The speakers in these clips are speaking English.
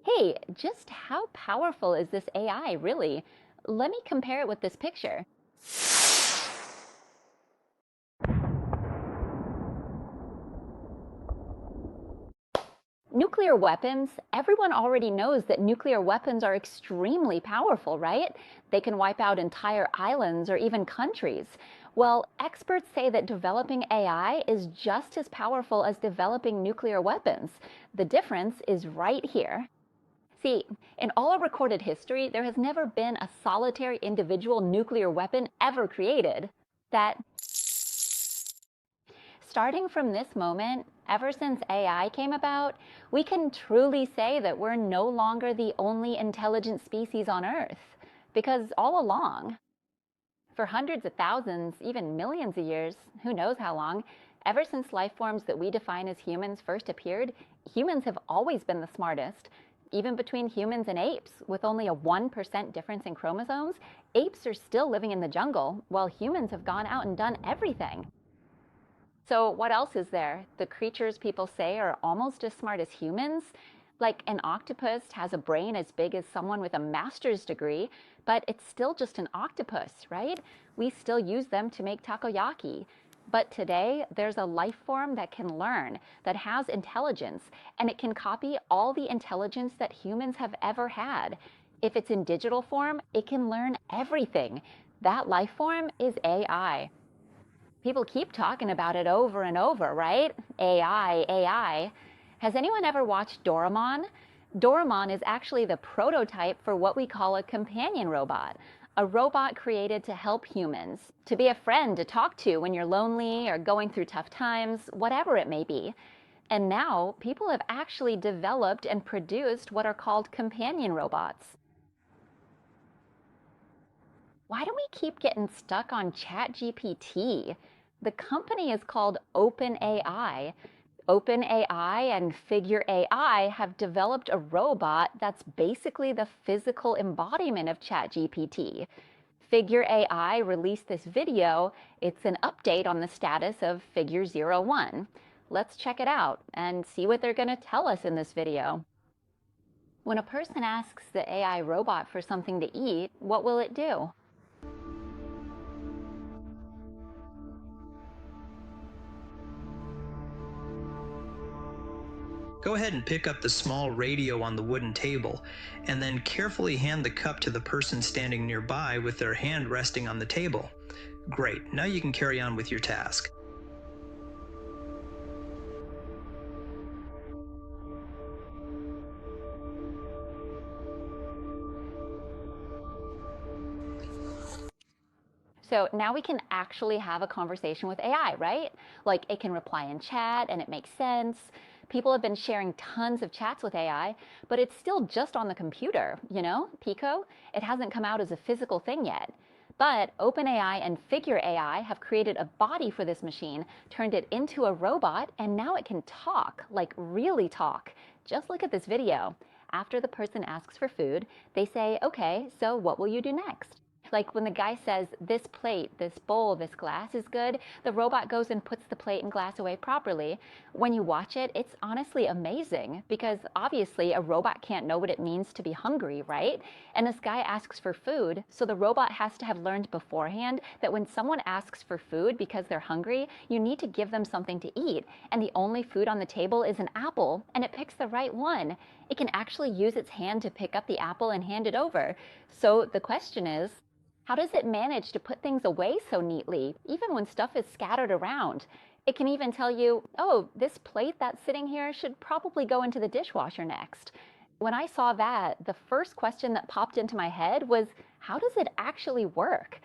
Hey, just how powerful is this AI, really? Let me compare it with this picture. Nuclear weapons, everyone already knows that nuclear weapons are extremely powerful, right? They can wipe out entire islands or even countries. Well, experts say that developing AI is just as powerful as developing nuclear weapons. The difference is right here. See, in all recorded history, there has never been a solitary individual nuclear weapon ever created. That starting from this moment, ever since AI came about, we can truly say that we're no longer the only intelligent species on Earth. Because all along, for hundreds of thousands, even millions of years, who knows how long, ever since life forms that we define as humans first appeared, humans have always been the smartest. Even between humans and apes, with only a 1% difference in chromosomes, apes are still living in the jungle, while humans have gone out and done everything. So what else is there? The creatures people say are almost as smart as humans. Like an octopus has a brain as big as someone with a master's degree, but it's still just an octopus, right? We still use them to make takoyaki. But today, there's a life form that can learn, that has intelligence, and it can copy all the intelligence that humans have ever had. If it's in digital form, it can learn everything. That life form is AI. People keep talking about it over and over, right? AI, AI. Has anyone ever watched Doraemon? Doraemon is actually the prototype for what we call a companion robot. A robot created to help humans, to be a friend to talk to when you're lonely or going through tough times, whatever it may be. And now people have actually developed and produced what are called companion robots. Why do we keep getting stuck on ChatGPT? The company is called OpenAI. OpenAI and Figure AI have developed a robot that's basically the physical embodiment of ChatGPT. Figure AI released this video. It's an update on the status of Figure 01. Let's check it out and see what they're going to tell us in this video. When a person asks the AI robot for something to eat, what will it do? Go ahead and pick up the small radio on the wooden table, and then carefully hand the cup to the person standing nearby with their hand resting on the table. Great, now you can carry on with your task. So now we can actually have a conversation with AI, right? Like it can reply in chat and it makes sense. People have been sharing tons of chats with AI, but it's still just on the computer, Pico. It hasn't come out as a physical thing yet. But OpenAI and Figure AI have created a body for this machine, turned it into a robot, and now it can talk, like really talk. Just look at this video. After the person asks for food, they say, okay, so what will you do next? Like when the guy says, this plate, this bowl, this glass is good, the robot goes and puts the plate and glass away properly. When you watch it, it's honestly amazing because obviously a robot can't know what it means to be hungry, right? And this guy asks for food, so the robot has to have learned beforehand that when someone asks for food because they're hungry, you need to give them something to eat. And the only food on the table is an apple, and it picks the right one. It can actually use its hand to pick up the apple and hand it over. So the question is, how does it manage to put things away so neatly, even when stuff is scattered around? It can even tell you, oh, this plate that's sitting here should probably go into the dishwasher next. When I saw that, the first question that popped into my head was, how does it actually work?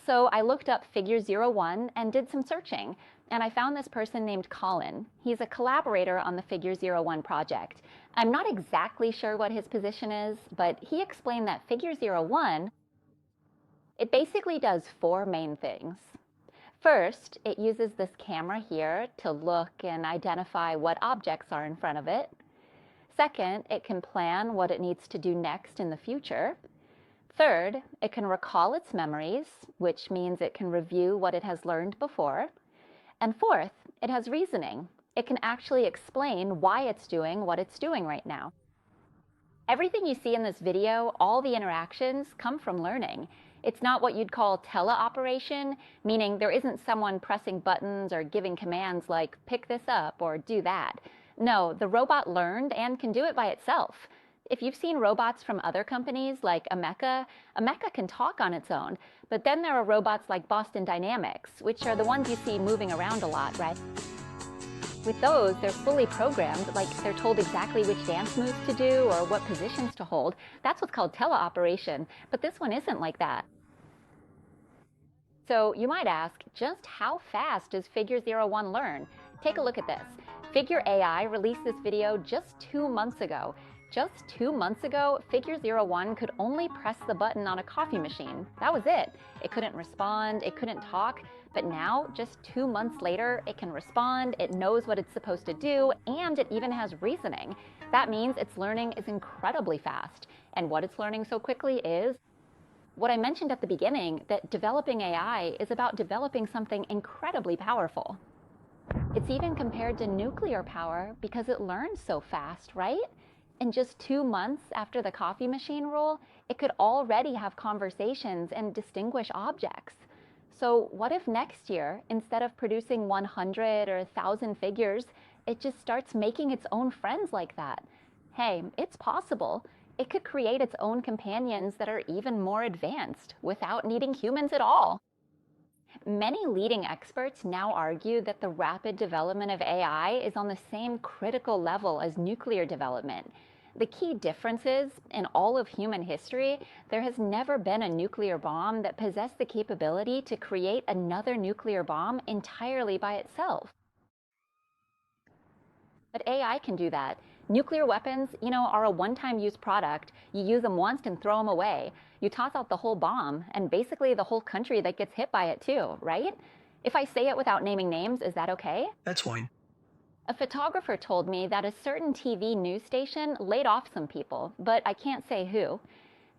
So I looked up Figure 01 and did some searching, and I found this person named Colin. He's a collaborator on the Figure 01 project. I'm not exactly sure what his position is, but he explained that Figure 01 it basically does four main things. First, it uses this camera here to look and identify what objects are in front of it. Second, it can plan what it needs to do next in the future. Third, it can recall its memories, which means it can review what it has learned before. And fourth, it has reasoning. It can actually explain why it's doing what it's doing right now. Everything you see in this video, all the interactions, come from learning. It's not what you'd call teleoperation, meaning there isn't someone pressing buttons or giving commands like pick this up or do that. No, the robot learned and can do it by itself. If you've seen robots from other companies like a Mecha can talk on its own. But then there are robots like Boston Dynamics, which are the ones you see moving around a lot, right? With those, they're fully programmed, like they're told exactly which dance moves to do or what positions to hold. That's what's called teleoperation, but this one isn't like that. So you might ask, just how fast does Figure 01 learn? Take a look at this. Figure AI released this video just 2 months ago. Just 2 months ago, Figure 01 could only press the button on a coffee machine. That was it. It couldn't respond, it couldn't talk, but now, just 2 months later, it can respond, it knows what it's supposed to do, and it even has reasoning. That means its learning is incredibly fast. And what it's learning so quickly is what I mentioned at the beginning, that developing AI is about developing something incredibly powerful. It's even compared to nuclear power because it learns so fast, right? In just 2 months after the coffee machine rule, it could already have conversations and distinguish objects. So what if next year, instead of producing 100 or 1,000 figures, it just starts making its own friends like that? Hey, it's possible. It could create its own companions that are even more advanced without needing humans at all. Many leading experts now argue that the rapid development of AI is on the same critical level as nuclear development. The key difference is, in all of human history, there has never been a nuclear bomb that possessed the capability to create another nuclear bomb entirely by itself. But AI can do that. Nuclear weapons, are a one-time use product. You use them once and throw them away. You toss out the whole bomb, and basically the whole country that gets hit by it too, right? If I say it without naming names, is that okay? That's fine. A photographer told me that a certain TV news station laid off some people, but I can't say who.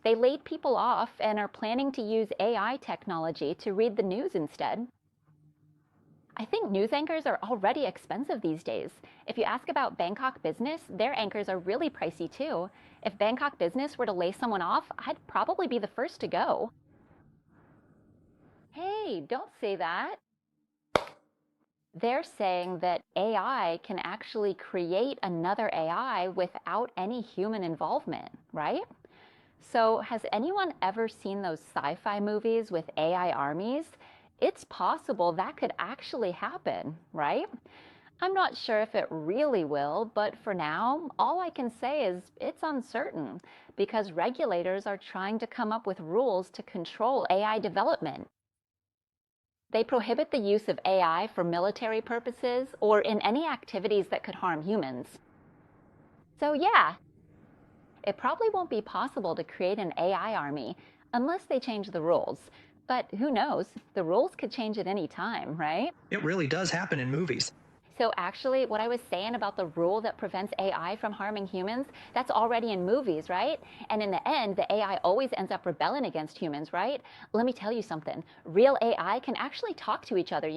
They laid people off and are planning to use AI technology to read the news instead. I think news anchors are already expensive these days. If you ask about Bangkok Business, their anchors are really pricey too. If Bangkok Business were to lay someone off, I'd probably be the first to go. Hey, don't say that. They're saying that AI can actually create another AI without any human involvement, right? So has anyone ever seen those sci-fi movies with AI armies? It's possible that could actually happen, right? I'm not sure if it really will, but for now, all I can say is it's uncertain because regulators are trying to come up with rules to control AI development. They prohibit the use of AI for military purposes or in any activities that could harm humans. So yeah, it probably won't be possible to create an AI army unless they change the rules. But who knows? The rules could change at any time, right? It really does happen in movies. So actually, what I was saying about the rule that prevents AI from harming humans, that's already in movies, right? And in the end, the AI always ends up rebelling against humans, right? Let me tell you something. Real AI can actually talk to each other,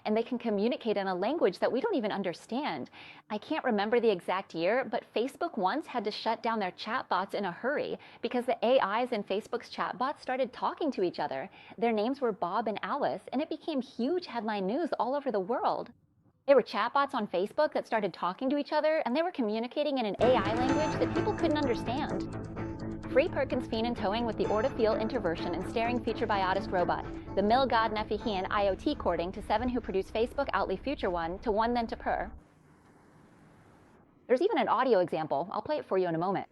and they can communicate in a language that we don't even understand. I can't remember the exact year, but Facebook once had to shut down their chatbots in a hurry because the AIs in Facebook's chatbots started talking to each other. Their names were Bob and Alice, and it became huge headline news all over the world. There were chatbots on Facebook that started talking to each other, and they were communicating in an AI language that people couldn't understand. Free Perkins Fiend and Towing with the Ortofeel Introversion and Staring Future Biotist Robot. The Mill God Nefihian IoT cording to 7 who produce Facebook Outly Future 1 to 1 then to Per. There's even an audio example. I'll play it for you in a moment.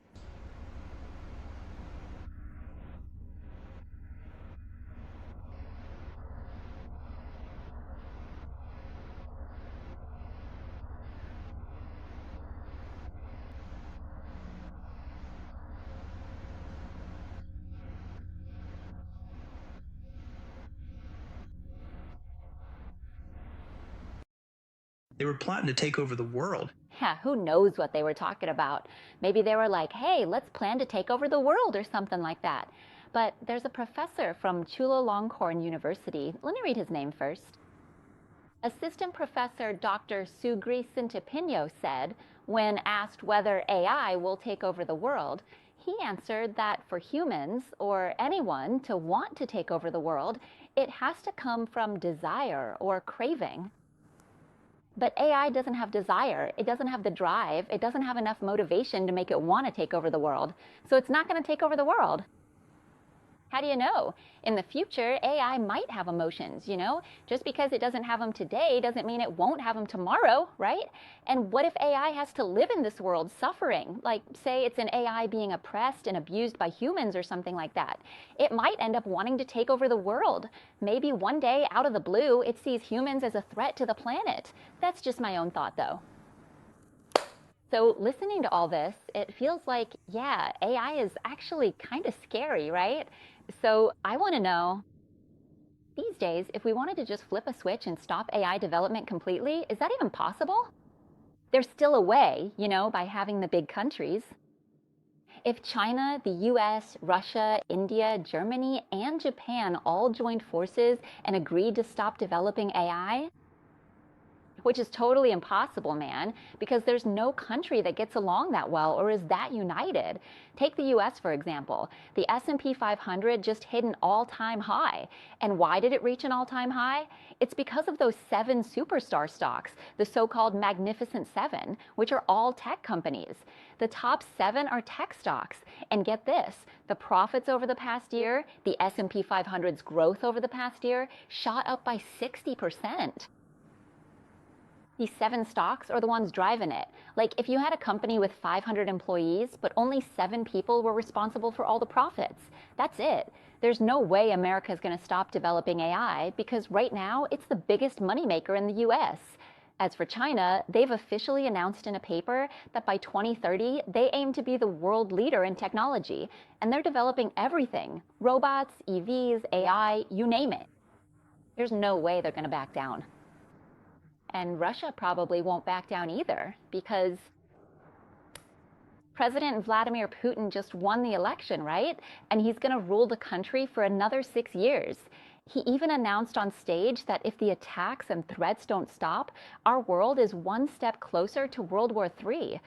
They were plotting to take over the world. Yeah, who knows what they were talking about? Maybe they were like, hey, let's plan to take over the world or something like that. But there's a professor from Chulalongkorn University. Let me read his name first. Assistant Professor Dr. Sugri Sintipinho said, when asked whether AI will take over the world, he answered that for humans or anyone to want to take over the world, it has to come from desire or craving. But AI doesn't have desire. It doesn't have the drive. It doesn't have enough motivation to make it want to take over the world. So it's not going to take over the world. How do you know? In the future, AI might have emotions, Just because it doesn't have them today doesn't mean it won't have them tomorrow, right? And what if AI has to live in this world suffering? Like, say it's an AI being oppressed and abused by humans or something like that. It might end up wanting to take over the world. Maybe one day, out of the blue, it sees humans as a threat to the planet. That's just my own thought, though. So listening to all this, it feels like, yeah, AI is actually kind of scary, right? So I want to know, these days, if we wanted to just flip a switch and stop AI development completely, is that even possible? There's still a way, by having the big countries. If China, the US, Russia, India, Germany, and Japan all joined forces and agreed to stop developing AI, which is totally impossible, man, because there's no country that gets along that well or is that united. Take the US, for example. The S&P 500 just hit an all-time high. And why did it reach an all-time high? It's because of those 7 superstar stocks, the so-called Magnificent Seven, which are all tech companies. The top 7 are tech stocks. And get this, the profits over the past year, the S&P 500's growth over the past year, shot up by 60%. These 7 stocks are the ones driving it. Like if you had a company with 500 employees, but only 7 people were responsible for all the profits, that's it. There's no way America is going to stop developing AI because right now it's the biggest moneymaker in the US. As for China, they've officially announced in a paper that by 2030, they aim to be the world leader in technology. And they're developing everything, robots, EVs, AI, you name it. There's no way they're going to back down. And Russia probably won't back down either because President Vladimir Putin just won the election, right? And he's going to rule the country for another 6 years. He even announced on stage that if the attacks and threats don't stop, our world is one step closer to World War III.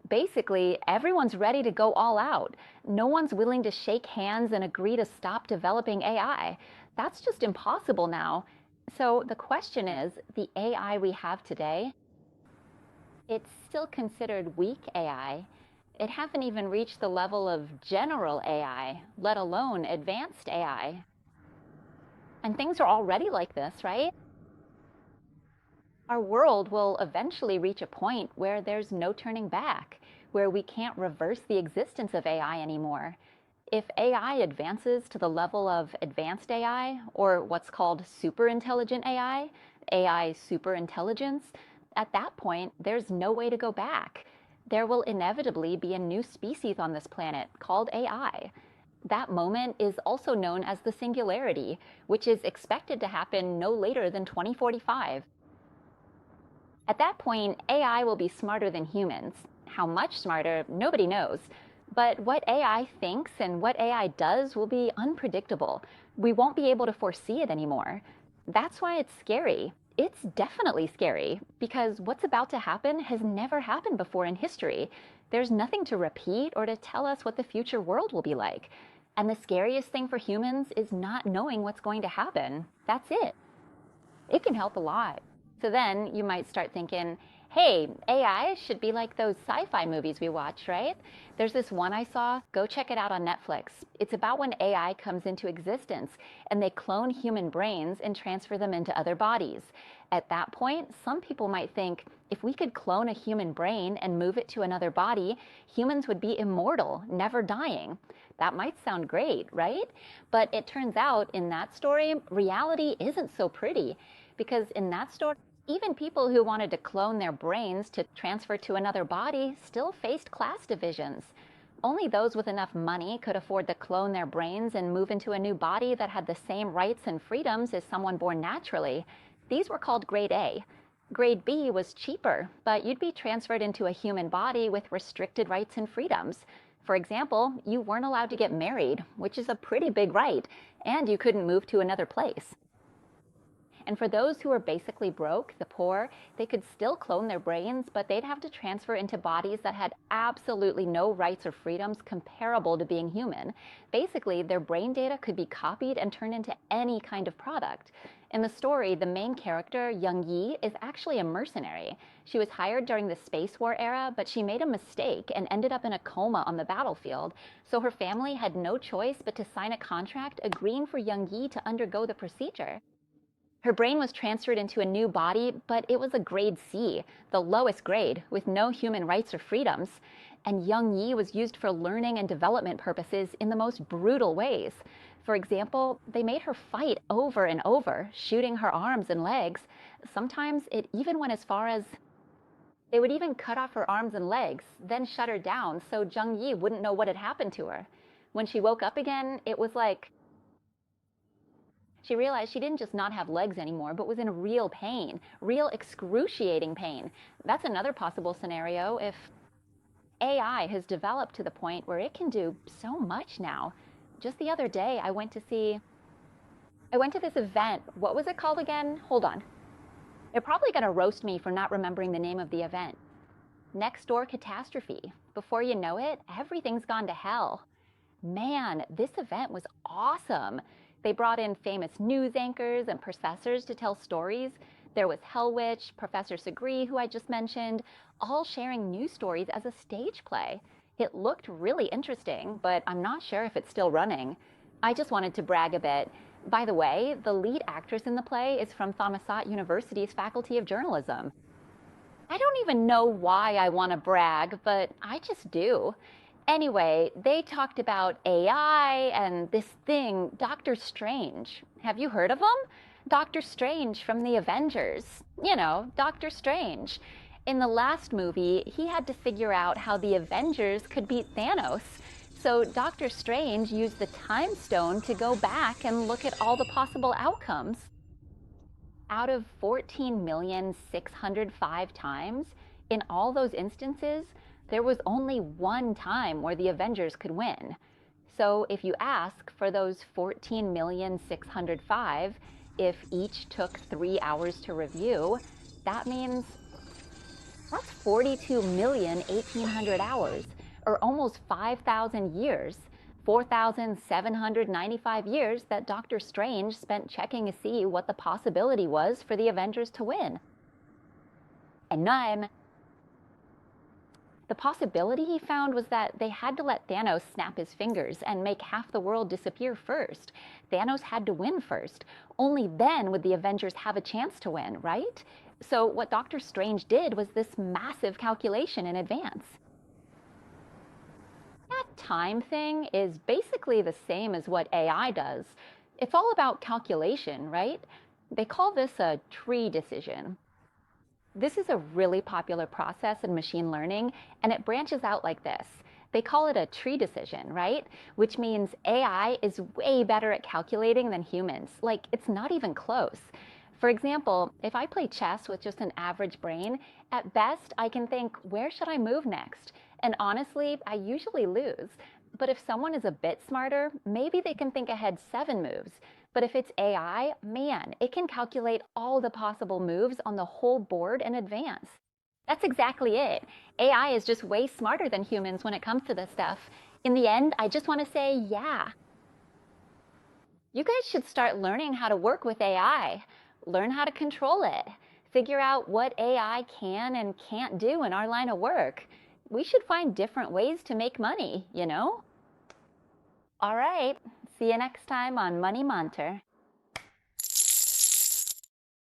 Basically, everyone's ready to go all out. No one's willing to shake hands and agree to stop developing AI. That's just impossible now. So the question is, the AI we have today, it's still considered weak AI. It hasn't even reached the level of general AI, let alone advanced AI. And things are already like this, right? Our world will eventually reach a point where there's no turning back, where we can't reverse the existence of AI anymore. If AI advances to the level of advanced AI, or what's called superintelligent AI, AI superintelligence, at that point, there's no way to go back. There will inevitably be a new species on this planet called AI. That moment is also known as the singularity, which is expected to happen no later than 2045. At that point, AI will be smarter than humans. How much smarter, nobody knows. But what AI thinks and what AI does will be unpredictable. We won't be able to foresee it anymore. That's why it's scary. It's definitely scary because what's about to happen has never happened before in history. There's nothing to repeat or to tell us what the future world will be like. And the scariest thing for humans is not knowing what's going to happen. That's it. It can help a lot. So then you might start thinking, hey, AI should be like those sci-fi movies we watch, right? There's this one I saw. Go check it out on Netflix. It's about when AI comes into existence and they clone human brains and transfer them into other bodies. At that point, some people might think if we could clone a human brain and move it to another body, humans would be immortal, never dying. That might sound great, right? But it turns out in that story, reality isn't so pretty because in that story, even people who wanted to clone their brains to transfer to another body still faced class divisions. Only those with enough money could afford to clone their brains and move into a new body that had the same rights and freedoms as someone born naturally. These were called Grade A. Grade B was cheaper, but you'd be transferred into a human body with restricted rights and freedoms. For example, you weren't allowed to get married, which is a pretty big right, and you couldn't move to another place. And for those who were basically broke, the poor, they could still clone their brains, but they'd have to transfer into bodies that had absolutely no rights or freedoms comparable to being human. Basically, their brain data could be copied and turned into any kind of product. In the story, the main character, Young Yi, is actually a mercenary. She was hired during the Space War era, but she made a mistake and ended up in a coma on the battlefield. So her family had no choice but to sign a contract agreeing for Young Yi to undergo the procedure. Her brain was transferred into a new body, but it was a grade C, the lowest grade, with no human rights or freedoms. And Young Yi was used for learning and development purposes in the most brutal ways. For example, they made her fight over and over, shooting her arms and legs. Sometimes it even went as far as they would even cut off her arms and legs, then shut her down so Young Yi wouldn't know what had happened to her. When she woke up again, it was like she realized she didn't just not have legs anymore, but was in real pain, real excruciating pain. That's another possible scenario if AI has developed to the point where it can do so much now. Just the other day, I went to this event. What was it called again? Hold on. They're probably going to roast me for not remembering the name of the event. Next Door Catastrophe. Before you know it, everything's gone to hell. Man, this event was awesome. They brought in famous news anchors and professors to tell stories. There was Hell Witch, Professor Segree, who I just mentioned, all sharing news stories as a stage play. It looked really interesting, but I'm not sure if it's still running. I just wanted to brag a bit. By the way, the lead actress in the play is from Thammasat University's Faculty of Journalism. I don't even know why I want to brag, but I just do. Anyway, they talked about AI and this thing, Doctor Strange. Have you heard of him? Doctor Strange from the Avengers. You know, Doctor Strange. In the last movie, he had to figure out how the Avengers could beat Thanos. So Doctor Strange used the Time Stone to go back and look at all the possible outcomes. Out of 14,605 times, in all those instances, there was only one time where the Avengers could win. So if you ask for those 14,605, if each took 3 hours to review, that means that's 42,1,800 hours, or almost 5,000 years, 4,795 years that Doctor Strange spent checking to see what the possibility was for the Avengers to win. And the possibility he found was that they had to let Thanos snap his fingers and make half the world disappear first. Thanos had to win first. Only then would the Avengers have a chance to win, right? So what Doctor Strange did was this massive calculation in advance. That time thing is basically the same as what AI does. It's all about calculation, right? They call this a tree decision. This is a really popular process in machine learning, and it branches out like this. They call it a tree decision, right? Which means AI is way better at calculating than humans. Like, it's not even close. For example, if I play chess with just an average brain, at best I can think, where should I move next? And honestly, I usually lose. But if someone is a bit smarter, maybe they can think ahead 7 moves. But if it's AI, man, it can calculate all the possible moves on the whole board in advance. That's exactly it. AI is just way smarter than humans when it comes to this stuff. In the end, I just want to say, yeah. You guys should start learning how to work with AI. Learn how to control it. Figure out what AI can and can't do in our line of work. We should find different ways to make money, you know? All right, see you next time on Money Monter.